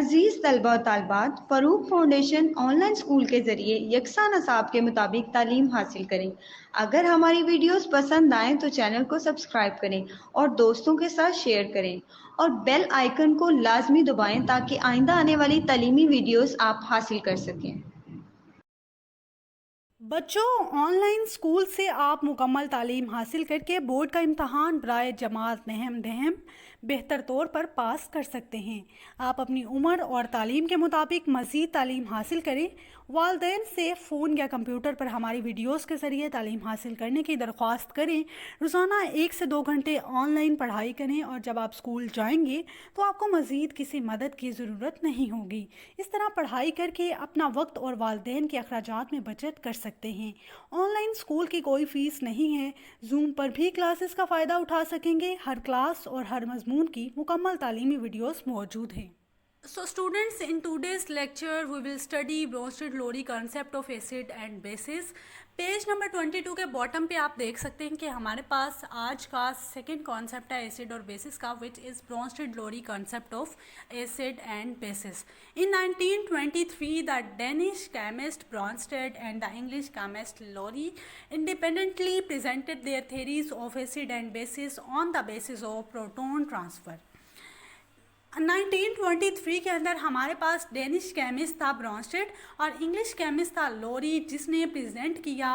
अजीज़ तलबा और तालबात, Farooq foundation online school के ज़रिए यकसा नसाब के मुताबिक तालीम हासिल करें। अगर हमारी वीडियोस पसंद आएँ तो चैनल को सब्सक्राइब करें और दोस्तों के साथ शेयर करें और बेल आइकन को लाजमी दबाएं ताकि आइंदा आने वाली तालीमी वीडियोस आप हासिल कर सकें। बच्चों, ऑनलाइन स्कूल से आप मुकम्मल तालीम हासिल करके बोर्ड का इम्तहान बराए जमात नहम दहम बेहतर तौर पर पास कर सकते हैं। आप अपनी उम्र और तालीम के मुताबिक मज़ीद तालीम हासिल करें। वालदेन से फ़ोन या कंप्यूटर पर हमारी वीडियोस के ज़रिए तालीम हासिल करने की दरख्वास्त करें। रोज़ाना 1 से 2 घंटे ऑनलाइन पढ़ाई करें और जब आप स्कूल जाएंगे तो आपको मज़ीद किसी मदद की ज़रूरत नहीं होगी। इस तरह पढ़ाई करके अपना वक्त और वालदेन के अखराजात में बचत कर सकते हैं। ऑनलाइन स्कूल की कोई फ़ीस नहीं है। जूम पर भी क्लासेस का फ़ायदा उठा सकेंगे। हर क्लास और हर मजमून की मुकम्मल तालीमी वीडियोस मौजूद हैं। So students, in today's lecture we will study Bronsted-Lowry concept of acid and bases. Page number 22 के बॉटम पे आप देख सकते हैं कि हमारे पास आज का सेकंड कॉन्सेप्ट है एसिड और बेसिस का, which is Bronsted Lowry concept of acid and bases. In 1923, the Danish chemist Bronsted and the English chemist Lowry independently presented their theories of acid and bases on the basis of proton transfer. 1923 के अंदर हमारे पास Danish chemist था Brønsted और English chemist था लोरी, जिसने present किया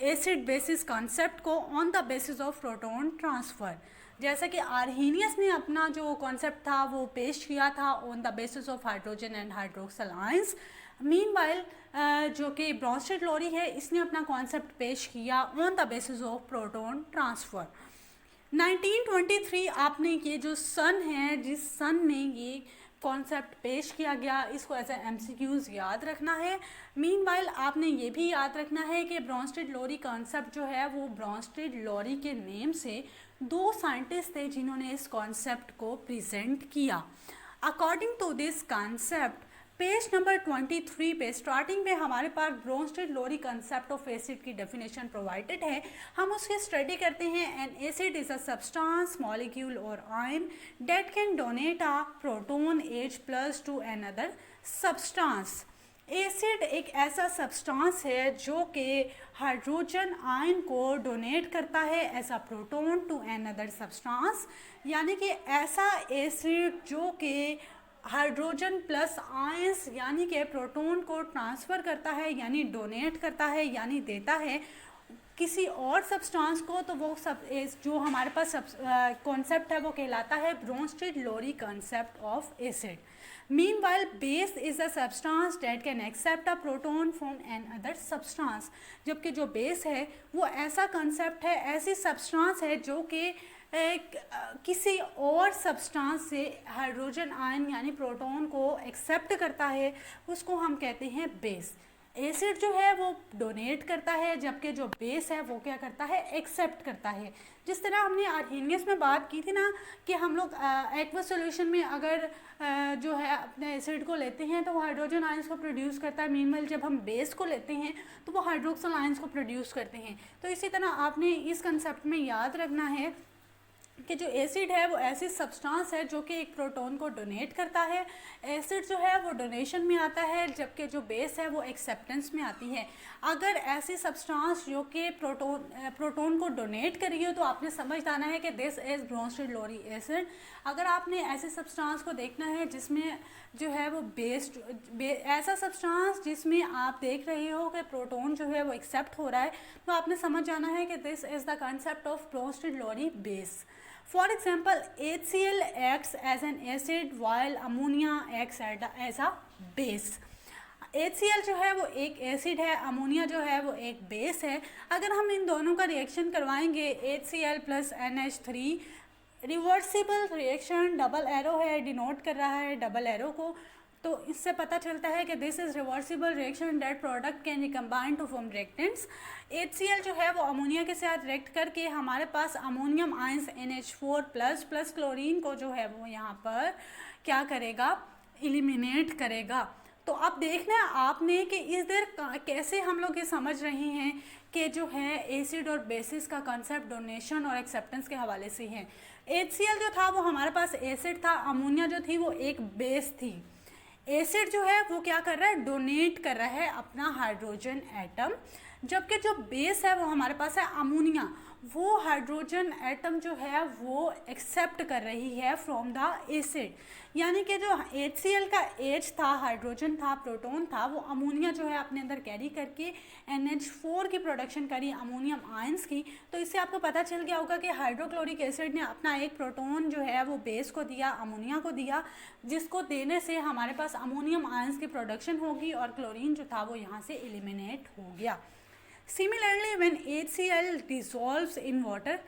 acid basis concept को on the basis of proton transfer. जैसा कि आर्हीनियस ने अपना जो कॉन्सेप्ट था वो पेश किया था on the basis of hydrogen and hydroxyl ions. Meanwhile जो कि ब्रॉन्स्टेड लोरी है, इसने अपना कॉन्सेप्ट पेश किया on the basis of proton transfer. 1923 आपने ये जो सन है, जिस सन में ये कॉन्सेप्ट पेश किया गया, इसको एज ए MCQs याद रखना है। मीनवाइल आपने ये भी याद रखना है कि ब्रॉन्स्टेड-लोरी कॉन्सेप्ट जो है वो ब्रॉन्स्टेड-लोरी के नेम से 2 साइंटिस्ट थे जिन्होंने इस कॉन्सेप्ट को प्रेजेंट किया। According to this concept, page number 23 पे स्टार्टिंग में हमारे पास ब्रॉन्स्टेड-लोरी कंसेप्ट ऑफ एसिड की डेफिनेशन प्रोवाइडेड है। हम उसकी स्टडी करते हैं। An acid is a substance, molecule और ion that can donate a proton H plus to another substance. Acid एक ऐसा सब्सटेंस है जो कि हाइड्रोजन आयन को डोनेट करता है as a proton to another substance, यानी कि ऐसा एसिड जो कि हाइड्रोजन प्लस आयंस यानी कि प्रोटॉन को ट्रांसफ़र करता है, यानी डोनेट करता है, यानी देता है किसी और सब्सटेंस को, तो वो सब जो हमारे पास कॉन्सेप्ट है वो कहलाता है Bronsted Lowry concept of acid. Meanwhile base is a substance that can accept a proton from another substance. जबकि जो बेस है वो ऐसा कंसेप्ट है, ऐसी सब्सटेंस है जो कि किसी और सब्सटेंस से हाइड्रोजन आयन यानी प्रोटॉन को एक्सेप्ट करता है, उसको हम कहते हैं बेस। एसिड जो है वो डोनेट करता है, जबकि जो बेस है वो क्या करता है, एक्सेप्ट करता है। जिस तरह हमने आर्हीनियस में बात की थी ना कि हम लोग एक्वस सॉल्यूशन में अगर जो है अपने एसिड को लेते हैं तो वो हाइड्रोजन आयंस को प्रोड्यूस करता है। मीनवाइल जब हम बेस को लेते हैं तो वो हाइड्रोक्सल आयंस को प्रोड्यूस करते हैं। तो इसी तरह आपने इस कंसेप्ट में याद रखना है कि जो एसिड है वो ऐसी सब्सटेंस है जो कि एक प्रोटॉन को डोनेट करता है। एसिड जो है वो डोनेशन में आता है, जबकि जो बेस है वो एक्सेप्टेंस में आती है। अगर ऐसी सब्सटेंस जो कि प्रोटॉन को डोनेट कर रही हो तो आपने समझ जाना है कि दिस इज़ ब्रॉन्स्टेड-लोरी एसिड। अगर आपने ऐसी सब्सटेंस को देखना है जिसमें जो है वो ऐसा सब्सटेंस जिसमें आप देख रहे हो कि प्रोटॉन जो है वो एक्सेप्ट हो रहा है, तो आपने समझ जाना है कि this is the concept of Bronsted Lowry base. For example, HCl acts as an acid while ammonia acts as a base. HCl जो है वो एक एसिड है, अमोनिया जो है वो एक बेस है। अगर हम इन दोनों का रिएक्शन करवाएंगे HCl plus NH3, reversible reaction, double arrow है, डिनोट कर रहा है डबल एरो को, तो इससे पता चलता है कि this is reversible reaction that product can be combined to form reactants. HCl जो है वो अमोनिया के साथ रिएक्ट करके हमारे पास ammonium ions NH4 plus plus chlorine को जो है वो यहाँ पर क्या करेगा, एलिमिनेट करेगा। तो अब देखना है आपने कि इस देर कैसे हम लोग ये समझ रहे हैं कि जो है एसिड और बेसिस का कंसेप्ट डोनेशन और एक्सेप्टेंस के हवाले से है। HCl जो था वो हमारे पास एसिड था, अमोनिया जो थी वो एक बेस थी। एसिड जो है वो क्या कर रहा है, डोनेट कर रहा है अपना हाइड्रोजन एटम, जबकि जो बेस है वो हमारे पास है अमोनिया, वो हाइड्रोजन एटम जो है वो एक्सेप्ट कर रही है फ्रॉम द एसिड। यानी कि जो HCl का H था, हाइड्रोजन था, प्रोटॉन था, वो अमोनिया जो है अपने अंदर कैरी करके NH4 की प्रोडक्शन करी, अमोनियम आयंस की। तो इससे आपको पता चल गया होगा कि हाइड्रोक्लोरिक एसिड ने अपना एक प्रोटॉन जो है वो बेस को दिया, अमोनिया को दिया, जिसको देने से हमारे पास अमोनियम आयंस की प्रोडक्शन होगी और क्लोरीन जो था वो यहाँ से एलिमिनेट हो गया। Similarly when HCl dissolves in water,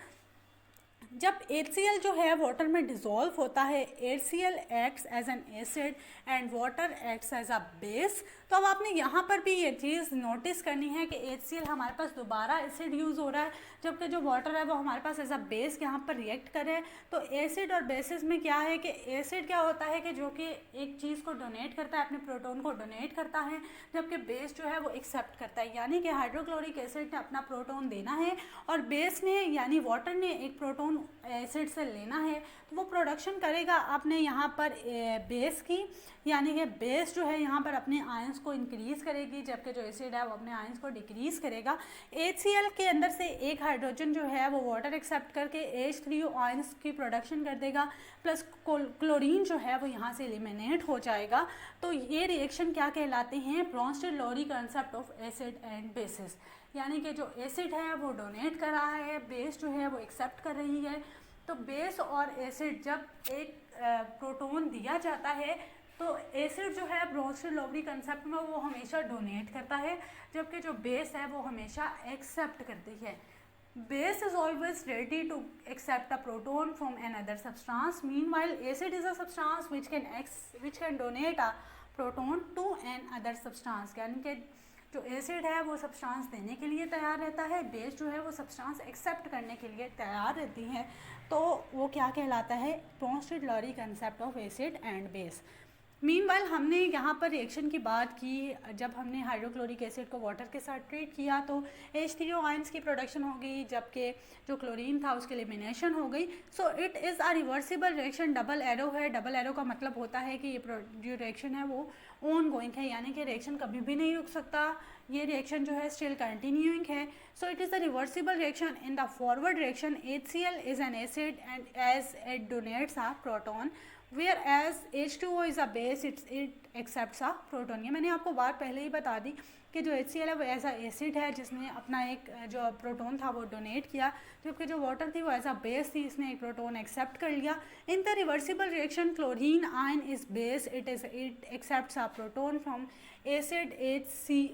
जब HCl जो है वाटर में डिज़ोल्व होता है, HCl acts as an acid and water acts as a base. तो अब आपने यहाँ पर भी ये चीज़ नोटिस करनी है कि HCl हमारे पास दोबारा एसिड यूज़ हो रहा है, जबकि जो वाटर है वो हमारे पास एज अ बेस यहाँ पर रिएक्ट कर रहा है। तो एसिड और बेसिस में क्या है कि एसिड क्या होता है कि जो कि एक चीज़ को डोनेट करता है, अपने प्रोटॉन को डोनेट करता है, जबकि बेस जो है वो एक्सेप्ट करता है। यानी कि हाइड्रोक्लोरिक एसिड ने अपना प्रोटॉन देना है और बेस ने यानी वाटर ने एक प्रोटॉन एसिड से लेना है, तो वो प्रोडक्शन करेगा अपने यहाँ पर बेस की, यानी कि बेस जो है यहाँ पर अपने आयंस को इंक्रीज़ करेगी, जबकि जो एसिड है वो अपने आयंस को डिक्रीज़ करेगा। HCl के अंदर से एक हाइड्रोजन जो है वो वाटर एक्सेप्ट करके H3O आयंस की प्रोडक्शन कर देगा, प्लस क्लोरीन जो है वो यहाँ से एलिमिनेट हो जाएगा। तो ये रिएक्शन क्या कहलाते हैं, Bronsted Lowry concept of acid and basis. यानी कि जो एसिड है वो डोनेट कर रहा है, बेस जो है वो एक्सेप्ट कर रही है। तो बेस और एसिड जब एक प्रोटॉन दिया जाता है तो एसिड जो है ब्रॉन्स्टेड-लोरी कंसेप्ट में वो हमेशा डोनेट करता है, जबकि जो बेस है वो हमेशा एक्सेप्ट करती है। Base is always ready to accept a proton from another substance. Meanwhile, acid is a substance which can donate a proton to another substance. यानी कि जो एसिड है वो सब्सटेंस देने के लिए तैयार रहता है, बेस जो है वो सब्सटेंस एक्सेप्ट करने के लिए तैयार रहती है। तो वो क्या कहलाता है, Bronsted Lowry concept of acid and base. Meanwhile हमने यहाँ पर रिएक्शन की बात की, जब हमने हाइड्रोक्लोरिक एसिड को वाटर के साथ ट्रीट किया तो H3O आयंस की प्रोडक्शन हो गई, जबकि जो क्लोरीन था उसकी एलिमिनेशन हो गई। सो it is a reversible reaction, double arrow है। डबल एरो का मतलब होता है कि ये जो रिएक्शन है वो ऑन गोइंग है, यानी कि रिएक्शन कभी भी नहीं रुक सकता, ये रिएक्शन जो है स्टिल कंटिन्यूइंग है। So it is a reversible reaction in the forward reaction HCl is an acid and as it donates a proton, whereas H2O is a base, it accepts a proton। ये मैंने आपको बात पहले ही बता दी कि जो HCl है वो ऐसा एसिड है जिसने अपना एक जो प्रोटॉन था वो डोनेट किया, जबकि जो वाटर थी वो ऐसा बेस थी, इसने एक प्रोटॉन एक्सेप्ट कर लिया। In the reversible reaction chlorine ion is base, it accepts a proton from acid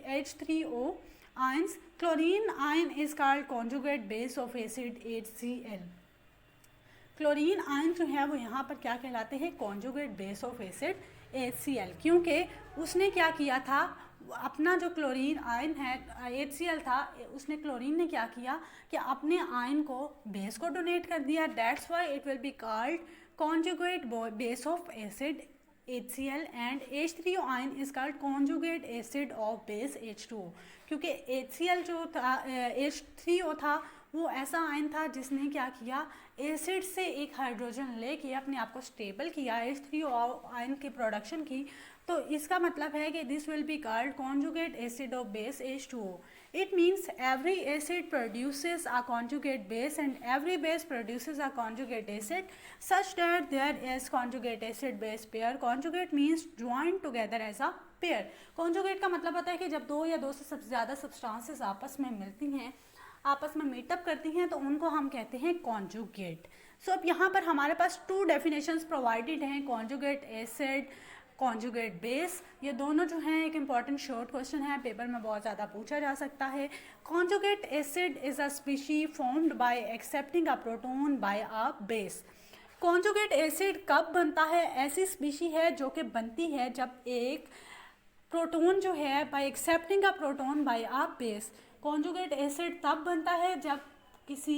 H3O ions. Chlorine ion is called conjugate base of acid HCl। Chlorine ion जो है वो यहाँ पर क्या कहलाते हैं, conjugate base of acid HCl, क्योंकि उसने क्या किया था, अपना जो क्लोरीन आयन है HCl था, उसने क्लोरीन ने क्या किया कि अपने आयन को बेस को डोनेट कर दिया। That's why it will be called conjugate base of acid HCl and H3O ion is called conjugate acid of base H2O, क्योंकि HCl जो था H3O था वो ऐसा आयन था जिसने क्या किया, एसिड से एक हाइड्रोजन लेके अपने आप को स्टेबल किया, H3O आयन की प्रोडक्शन की। तो इसका मतलब है कि this will be called conjugate acid of base H2O। It means every acid produces a conjugate base and every base produces a conjugate acid such that there is conjugate acid base pair. Conjugate means joined together as a pair. Conjugate का मतलब होता है कि जब दो या दो से सबसे ज़्यादा सब्सटेंसेस आपस में मिलती हैं, आपस में मीटअप करती हैं, तो उनको हम कहते हैं कॉन्जुगेट। सो अब यहाँ पर हमारे पास टू डेफिनेशंस प्रोवाइडेड हैं, कॉन्जुगेट एसिड, कॉन्जुगेट बेस। ये दोनों जो हैं एक इम्पॉर्टेंट शॉर्ट क्वेश्चन है, पेपर में बहुत ज़्यादा पूछा जा सकता है। Conjugate acid is a species formed by accepting a proton by a base. Conjugate acid कब बनता है, ऐसी स्पीशी है जो कि बनती है जब एक प्रोटॉन जो है by accepting a proton by a base. Conjugate acid तब बनता है जब किसी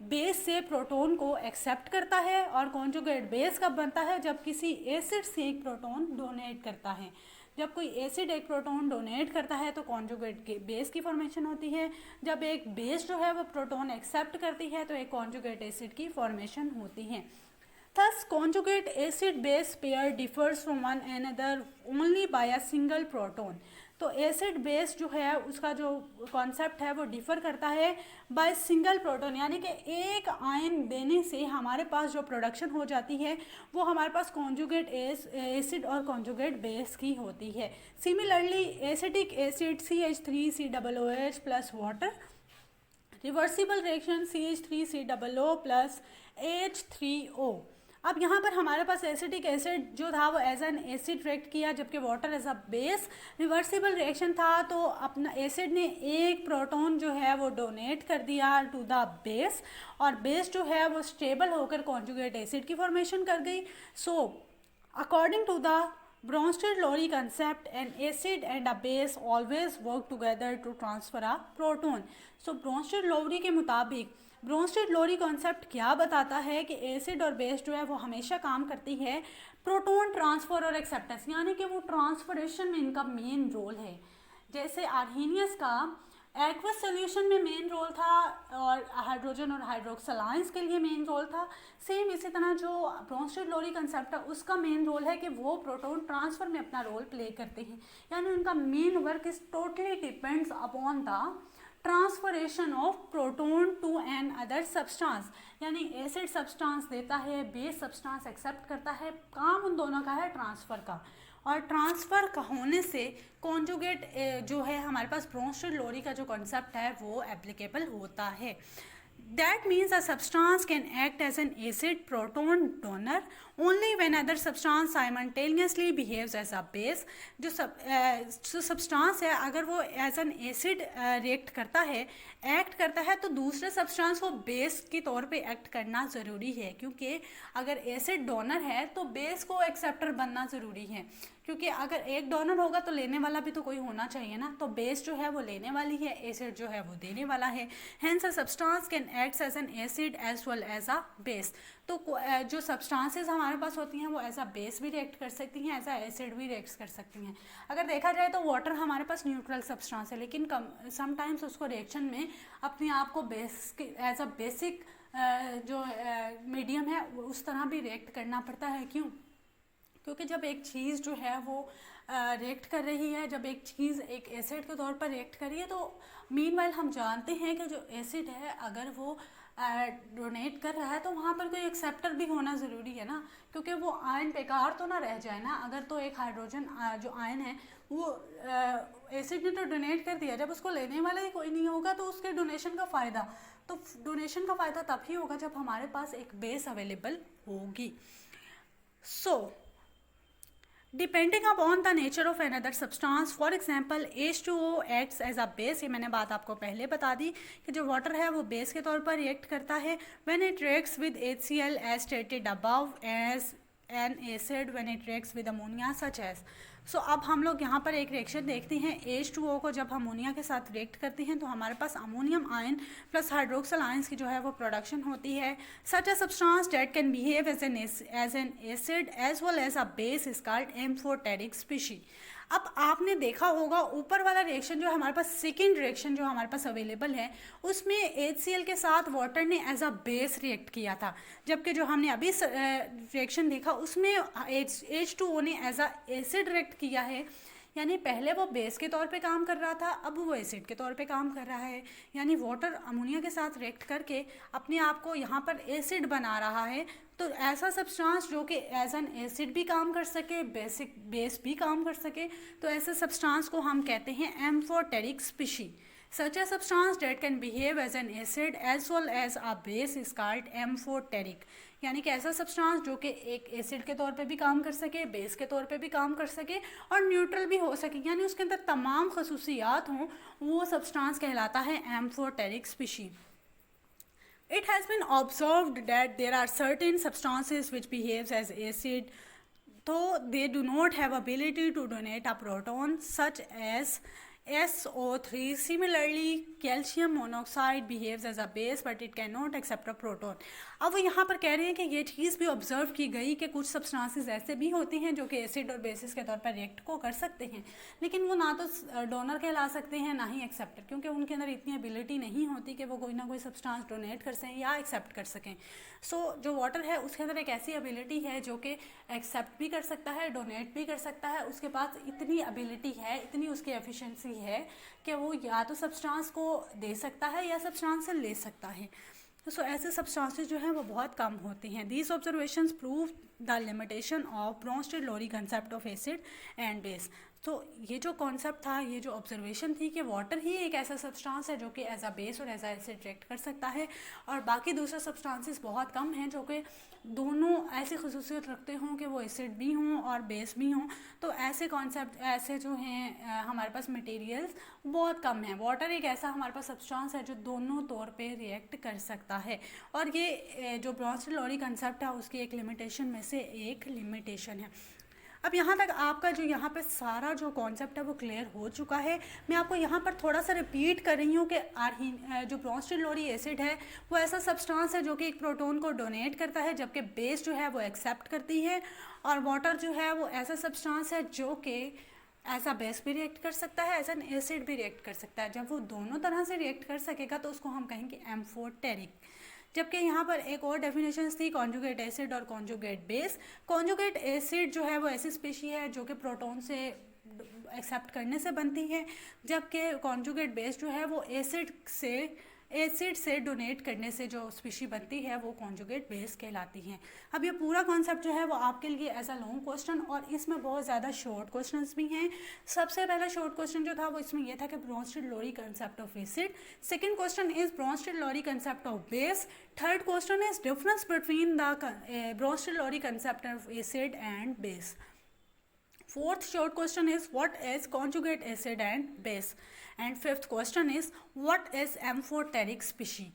बेस से प्रोटॉन को एक्सेप्ट करता है, और कॉन्जुगेट बेस कब बनता है, जब किसी एसिड से एक प्रोटॉन डोनेट करता है। जब कोई एसिड एक प्रोटॉन डोनेट करता है तो कॉन्जुगेट बेस की फॉर्मेशन होती है, जब एक बेस जो है वो प्रोटॉन एक्सेप्ट करती है तो एक कॉन्जुगेट एसिड की फॉर्मेशन होती है। Thus, conjugate acid-base pair differs from one another only by a single proton. तो एसिड बेस जो है उसका जो कॉन्सेप्ट है वो डिफ़र करता है बाय सिंगल प्रोटॉन, यानी कि एक आयन देने से हमारे पास जो प्रोडक्शन हो जाती है वो हमारे पास कॉन्जुगेट एसिड और कॉन्जुगेट बेस की होती है। Similarly acetic acid CH3COOH plus water, reversible reaction CH3COO plus H3O। अब यहाँ पर हमारे पास एसिटिक एसिड जो था वो एज एन एसिड रिएक्ट किया, जबकि water as a base. Reversible reaction था तो अपना एसिड ने एक प्रोटॉन जो है वो डोनेट कर दिया टू द बेस, और बेस जो है वो स्टेबल होकर कॉन्जुगेट एसिड की फॉर्मेशन कर गई। So according to the Bronsted-Lowry concept, an acid and a base always work together to transfer a proton. So Bronsted-Lowry के मुताबिक Bronsted-Lowry कॉन्सेप्ट क्या बताता है कि एसिड और बेस जो है वो हमेशा काम करती है प्रोटॉन ट्रांसफ़र और एक्सेप्टेंस, यानी कि वो ट्रांसफरेशन में इनका मेन रोल है। जैसे आर्हीनियस का एक्वस सोल्यूशन में मेन रोल था और हाइड्रोजन और हाइड्रोक्सिल आयंस के लिए मेन रोल था, सेम इसी तरह जो ब्रोंस्टेड-लोरी कंसेप्ट है उसका मेन रोल है कि वो प्रोटॉन ट्रांसफ़र में अपना रोल प्ले करते हैं, यानी उनका main work is totally depends upon the transferation of proton to another substance. यानी एसिड सब्सटेंस देता है, बेस सब्सटेंस एक्सेप्ट करता है, काम उन दोनों का है ट्रांसफ़र का, और ट्रांसफ़र का होने से कॉन्जुगेट जो है हमारे पास ब्रोंस्टेड-लोरी का जो कॉन्सेप्ट है वो एप्लीकेबल होता है। That means a substance can act as an acid proton donor only when other substance simultaneously behaves as a base। जो सब्सटेंस है अगर वो एज एन एसिड रिएक्ट करता है, एक्ट करता है, तो दूसरे सब्सटेंस को बेस के तौर पे एक्ट करना ज़रूरी है, क्योंकि अगर एसिड डोनर है तो बेस को एक्सेप्टर बनना ज़रूरी है, क्योंकि अगर एक डोनर होगा तो लेने वाला भी तो कोई होना चाहिए ना। तो बेस जो है वो लेने वाली है, एसिड जो है वो देने वाला है। Hence a substance can act as an acid as well as a base. तो जो सब्सटेंसेस हमारे पास होती हैं वो एज अ बेस भी रिएक्ट कर सकती हैं, एज अ एसिड भी रिएक्ट कर सकती हैं। अगर देखा जाए तो वाटर हमारे पास न्यूट्रल सब्सटेंस है, लेकिन समटाइम्स उसको रिएक्शन में अपने आप को बेस एज अ बेसिक जो मीडियम है उस तरह भी रिएक्ट करना पड़ता है। क्यों? क्योंकि जब एक चीज़ जो है वो रिएक्ट कर रही है, जब एक चीज़ एक एसिड के तौर पर रिएक्ट कर रही है, तो मीनवाइल हम जानते हैं कि जो एसिड है अगर वो डोनेट कर रहा है तो वहाँ पर कोई एक्सेप्टर भी होना ज़रूरी है ना, क्योंकि वो आयन बेकार तो ना रह जाए ना। अगर तो एक हाइड्रोजन जो आयन है वो एसिड ने तो डोनेट कर दिया, जब उसको लेने वाला ही कोई नहीं होगा तो उसके डोनेशन का फ़ायदा, तो डोनेशन का फ़ायदा तभी होगा जब हमारे पास एक बेस अवेलेबल होगी। So depending upon the nature of another substance, for example H2O acts as a base. ये मैंने बात आपको पहले बता दी कि जो वाटर है वो बेस के तौर पर रिएक्ट करता है when it reacts with HCl as stated above, as an acid when it reacts with ammonia such as। सो अब हम लोग यहाँ पर एक रिएक्शन देखते हैं। H2O को जब अमोनिया के साथ रिएक्ट करते हैं तो हमारे पास ammonium ion plus hydroxyl ions की जो है वो प्रोडक्शन होती है। Such a substance that can behave as an acid as well as a base is called amphoteric species. अब आपने देखा होगा ऊपर वाला रिएक्शन जो हमारे पास सेकेंड रिएक्शन जो हमारे पास अवेलेबल है उसमें HCl के साथ वाटर ने एज अ बेस रिएक्ट किया था, जबकि जो हमने अभी रिएक्शन देखा उसमें H2O ने एज अ एसिड रिएक्ट किया है, यानी पहले वो बेस के तौर पे काम कर रहा था, अब वो एसिड के तौर पे काम कर रहा है। यानी वाटर अमोनिया के साथ रिएक्ट करके अपने आप को यहाँ पर एसिड बना रहा है। तो ऐसा सब्सटेंस जो कि एज एन एसिड भी काम कर सके, बेस भी काम कर सके, तो ऐसे सब्सटेंस को हम कहते हैं amphoteric species. Such a substance that can behave as an acid as well as a base is called amphoteric। यानी कि ऐसा सब्सटेंस जो कि एक एसिड के तौर पे भी काम कर सके, बेस के तौर पे भी काम कर सके और न्यूट्रल भी हो सके, यानी उसके अंदर तमाम खसूसियात हों, वो सब्सटेंस कहलाता है amphoteric species. It has been observed that there are certain substances which behaves as acid, though they do not have ability to donate a proton, such as SO3 similarly calcium monoxide behaves as a base but it can not accept a proton. अब वो यहाँ पर कह रहे हैं कि ये चीज़ भी ऑब्जर्व की गई कि कुछ सब्सटेंसेस ऐसे भी होते हैं जो कि एसिड और बेसिस के तौर पर रिएक्ट को कर सकते हैं, लेकिन वो ना तो डोनर कहला सकते हैं ना ही एक्सेप्टर, क्योंकि उनके अंदर इतनी एबिलिटी नहीं होती कि वो कोई ना कोई सब्सटेंस डोनेट कर सकें या एक्सेप्ट कर सकें। सो जो वाटर है उसके अंदर एक ऐसी एबिलिटी है जो कि एक्सेप्ट भी कर सकता है, डोनेट भी कर सकता है। उसके पास इतनी एबिलिटी है, इतनी उसकी एफिशिएंसी है कि वो या तो सब्सटेंस को दे सकता है या सब्सटेंस से ले सकता है। सो ऐसे सब्सटेंसेस जो हैं वो बहुत कम होती हैं। These observations prove the limitation of Bronsted Lowry concept of acid and base. तो ये जो कॉन्सेप्ट था, ये जो ऑब्जर्वेशन थी कि वाटर ही एक ऐसा सब्सटेंस है जो कि एज अ बेस और एज अ एसिड रिएक्ट कर सकता है, और बाकी दूसरे सब्सटेंसेस बहुत कम हैं जो कि दोनों ऐसी खसूसियत रखते हों कि वो एसिड भी हों और बेस भी हों। तो ऐसे कॉन्सेप्ट, ऐसे जो हैं हमारे पास मटेरियल्स बहुत कम हैं। वाटर एक ऐसा हमारे पास सब्सटेंस है जो दोनों तौर पे रिएक्ट कर सकता है, और ये जो ब्रोंस्टेड-लोरी कंसेप्ट है उसकी एक लिमिटेशन में से एक लिमिटेशन है। अब यहाँ तक आपका जो यहाँ पे सारा जो कॉन्सेप्ट है वो क्लियर हो चुका है। मैं आपको यहाँ पर थोड़ा सा रिपीट कर रही हूँ कि जो ब्रोंस्टेड-लोरी एसिड है वो ऐसा सब्सटेंस है जो कि एक प्रोटॉन को डोनेट करता है, जबकि बेस जो है वो एक्सेप्ट करती है, और वाटर जो है वो ऐसा सब्सटेंस है जो कि एज अ बेस भी रिएक्ट कर सकता है, एज एन एसिड भी रिएक्ट कर सकता है। जब वो दोनों तरह से रिएक्ट कर सकेगा तो उसको हम कहेंगे एम्फोटेरिक। जबकि यहाँ पर एक और डेफिनेशन थी कॉन्जुगेट एसिड और कॉन्जुगेट बेस। कॉन्जुगेट एसिड जो है वो ऐसी स्पीशी है जो कि प्रोटॉन से एक्सेप्ट करने से बनती है, जबकि कॉन्जुगेट बेस जो है वो एसिड से डोनेट करने से जो स्पीशी बनती है वो कॉन्जुगेट बेस कहलाती हैं। अब ये पूरा कॉन्सेप्ट जो है वो आपके लिए एज अ लॉन्ग क्वेश्चन, और इसमें बहुत ज़्यादा शॉर्ट क्वेश्चंस भी हैं। सबसे पहला शॉर्ट क्वेश्चन जो था वो इसमें ये था कि Bronsted Lowry concept of acid. Second question is Bronsted Lowry concept of base. Third question is difference between the Bronsted Lowry concept of acid and base. Fourth short question is what is conjugate acid and base, and fifth question is what is amphoteric species.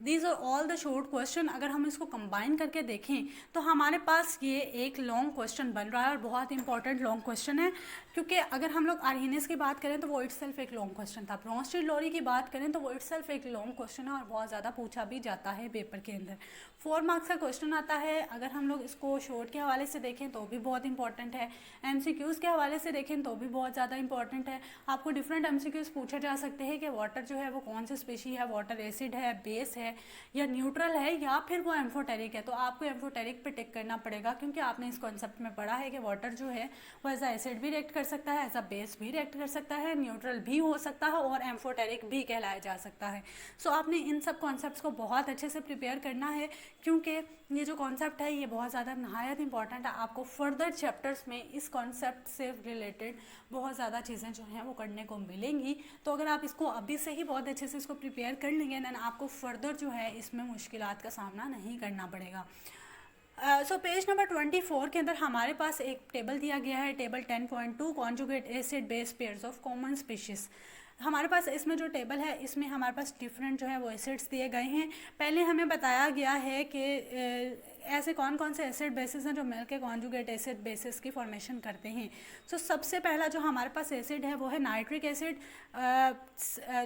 These are all the short question. अगर हम इसको combine करके देखें तो हमारे पास ये एक long question बन रहा है, और बहुत इंपॉर्टेंट लॉन्ग क्वेश्चन है, क्योंकि अगर हम लोग आर्हीनियस की बात करें तो वो इटसेल्फ एक लॉन्ग क्वेश्चन था, ब्रोंस्टेड-लोरी की बात करें तो वो इटसेल्फ एक लॉन्ग क्वेश्चन है और बहुत ज़्यादा पूछा भी जाता है पेपर के अंदर। 4 मार्क्स का क्वेश्चन आता है। अगर हम लोग इसको शॉर्ट के हवाले से देखें तो भी बहुत इंपॉर्टेंट है, MCQs के हवाले से देखें तो भी बहुत ज़्यादा इंपॉर्टेंट है। आपको डिफरेंट MCQs पूछे जा सकते हैं कि वाटर जो है वो कौन सी स्पीशी है, वाटर एसिड है, बेस है, या न्यूट्रल है, या फिर वो एम्फोटेरिक है। तो आपको एम्फोटेरिक पे टिक करना पड़ेगा, क्योंकि आपने इस कॉन्सेप्ट में पढ़ा है कि वाटर जो है वो एज अ एसिड भी रिएक्ट कर सकता है, एज अ बेस भी रिएक्ट कर सकता है, न्यूट्रल भी हो सकता है, और एम्फोटेरिक भी कहलाया जा सकता है। सो आपने इन सब कॉन्सेप्ट्स को बहुत अच्छे से प्रिपेयर करना है, क्योंकि ये जो कॉन्सेप्ट है ये बहुत ज़्यादा नहायत इंपॉर्टेंट है। आपको फर्दर चैप्टर्स में इस कॉन्सेप्ट से रिलेटेड बहुत ज़्यादा चीज़ें जो हैं वो करने को मिलेंगी। तो अगर आप इसको अभी से ही बहुत अच्छे से इसको प्रिपेयर कर लेंगे, दैन आपको फर्दर जो है इसमें मुश्किलात का सामना नहीं करना पड़ेगा। सो पेज नंबर 24 के अंदर हमारे पास एक टेबल दिया गया है, table 10.2 conjugate acid base pairs of common species. हमारे पास इसमें जो टेबल है इसमें हमारे पास डिफरेंट जो है वो एसिड्स दिए गए हैं। पहले हमें बताया गया है कि ऐसे कौन कौन से एसिड बेसिस हैं जो मिलकर कॉन्जुगेट एसिड बेसिस की फॉर्मेशन करते हैं। सो सबसे पहला जो हमारे पास एसिड है वो है नाइट्रिक एसिड,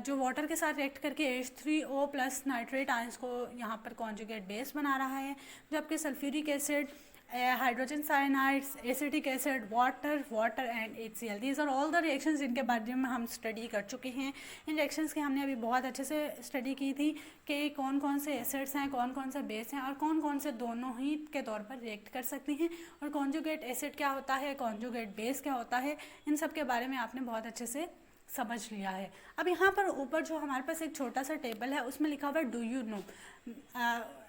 जो वाटर के साथ रिएक्ट करके H3O प्लस नाइट्रेट आयंस को यहाँ पर कॉन्जुगेट बेस बना रहा है। जबकि sulphuric acid, hydrogen cyanides, acetic acid, water and HCl, these are all the reactions जिनके बारे में हम स्टडी कर चुके हैं। इन रिएक्शंस की हमने अभी बहुत अच्छे से स्टडी की थी कि कौन कौन से एसिड्स हैं, कौन कौन से बेस हैं, और कौन कौन से दोनों ही के तौर पर रिएक्ट कर सकती हैं, और कॉन्जुगेट एसिड क्या होता है, कॉन्जुगेट बेस क्या होता है, इन सब के बारे में आपने बहुत अच्छे से समझ लिया है। अब यहाँ पर ऊपर जो हमारे पास एक छोटा सा टेबल है उसमें लिखा हुआ है डू यू नो।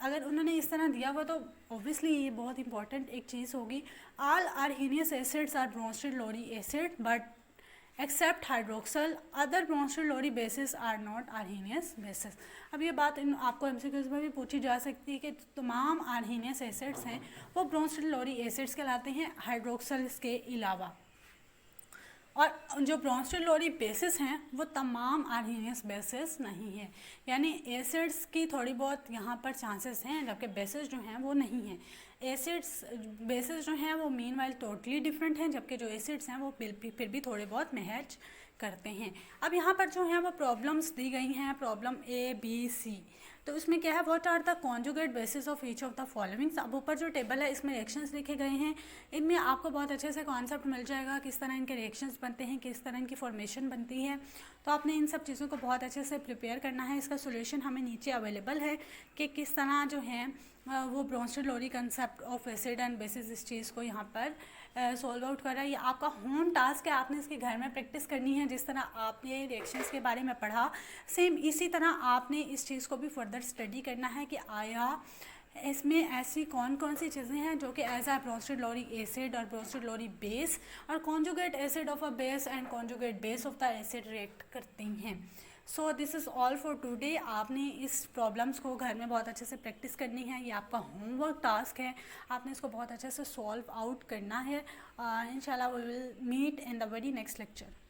अगर उन्होंने इस तरह दिया हुआ तो ऑब्वियसली ये बहुत इंपॉर्टेंट एक चीज़ होगी। All Arrhenius acids are Bronsted Lowry acid but except hydroxyl, other Bronsted Lowry basis are not Arrhenius basis. अब ये बात आपको MCQs में भी पूछी जा सकती है कि तमाम आर्हीनियस एसिड्स हैं वो ब्रोंस्टेड-लोरी एसिड्स कहलाते हैं हाइड्रोक्सल्स के अलावा, और जो ब्रोंस्टेड-लोरी बेसिस हैं वो तमाम आर्हीनियस बेसिस नहीं है। यानी एसिड्स की थोड़ी बहुत यहाँ पर चांसेस हैं, जबकि बेसिस जो हैं वो नहीं हैं। एसिड्स बेसिस जो हैं वो मीनवाइल टोटली डिफरेंट हैं, जबकि जो एसिड्स हैं वो फिर भी थोड़े बहुत मैच करते हैं। अब यहाँ पर जो है वो प्रॉब्लम्स दी गई हैं, प्रॉब्लम ए बी सी। तो इसमें क्या है, what are the conjugate bases of each of the followings. अब ऊपर जो टेबल है इसमें रिएक्शंस लिखे गए हैं, इनमें आपको बहुत अच्छे से कॉन्सेप्ट मिल जाएगा किस तरह इनके रिएक्शंस बनते हैं, किस तरह इनकी फॉर्मेशन बनती है। तो आपने इन सब चीज़ों को बहुत अच्छे से प्रिपेयर करना है। इसका सोल्यूशन हमें नीचे अवेलेबल है कि किस तरह जो है वो Bronsted Lowry concept of acid and basis इस चीज़ को यहाँ पर सॉल्व आउट कर रहा है। ये आपका होम टास्क है, आपने इसके घर में प्रैक्टिस करनी है। जिस तरह आपने रिएक्शंस के बारे में पढ़ा, सेम इसी तरह आपने इस चीज़ को भी फर्दर स्टडी करना है कि आया इसमें ऐसी कौन कौन सी चीज़ें हैं जो कि एज आ ब्रोंस्टेड-लोरी एसिड और ब्रोंस्टेड-लोरी बेस और conjugate acid of a base and conjugate base of the acid react करती हैं। So this is all for today. आपने इस प्रॉब्लम्स को घर में बहुत अच्छे से प्रैक्टिस करनी है, ये आपका होमवर्क टास्क है, आपने इसको बहुत अच्छे से सॉल्व आउट करना है। इंशाल्लाह we will meet in the very next lecture.